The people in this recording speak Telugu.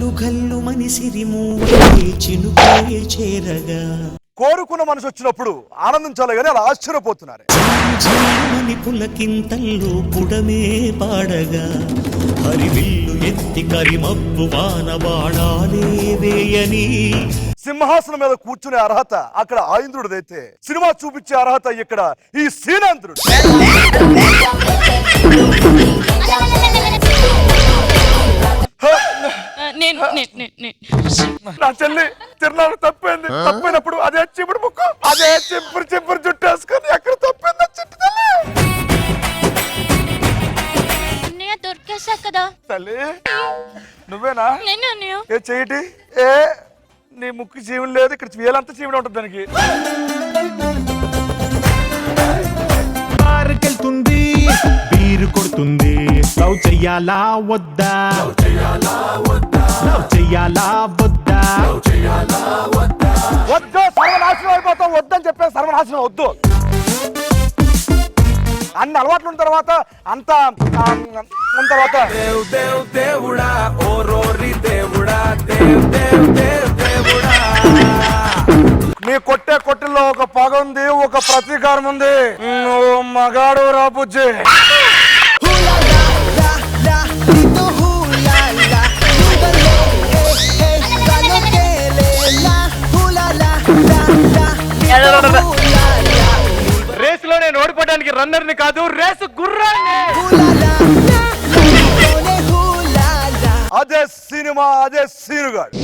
గల్లు గల్లు మనిసిరి మూవే చినుకే చేరగా కోరుకున్న మనసు వచ్చినప్పుడు ఆనందించాలి కానీ అలా ఆశ్చర్యపోతున్నారు. మని పులకింతల్లో పుడమే పాడగా హరివిల్లు ఎత్తి కరిమబ్బు వానబాణాలే వేయని సింహాసనం మీద కూర్చునే అర్హత అక్కడ ఆ ఇంద్రుడిదైతే సినిమా చూపించే అర్హత ఇక్కడ ఈ సీనాంధ్రుడు. నా చెల్లి తిరునాళ్ళు తప్పైంది. తప్పైనప్పుడు అదే చిప్పుడు ముక్కు అదే చింపురు చింపురు చుట్టేసుకొని ఎక్కడ తప్పైందో చుట్టూ దొరికేసా కదా తల్లి. నువ్వేనా ఏ చెయ్యటి? ఏ నీ ముక్కు చీవులు లేదు, ఇక్కడ వేలంతా చీవుడు ఉంటుంది దానికి. పార్కెళ్తుంది బీరు కొడుతుంది లవ్ చెయ్యాలా వద్దా లవ్ చెయ్యాలా వద్దా వద్దు సర్వనాశనం అయిపోతాం, వద్దని చెప్పే సర్వనాశనం వద్దు. అన్ని అలవాట్లు ఉన్న తర్వాత అంత ఉన్న తర్వాత దేవుడా ఓ రోరి దేవుడా దేవుడా నీ కొట్టే కొట్టుల్లో ఒక పగ ఉంది, ఒక ప్రతీకారం ఉంది. నువ్వు మగాడు రాబుజ్జి. రేసులో నేను ఓడిపోవడానికి రన్నర్ని కాదు, రేసు గుర్రాన్ని. అదే సినిమా, అదే సీనుగాడు.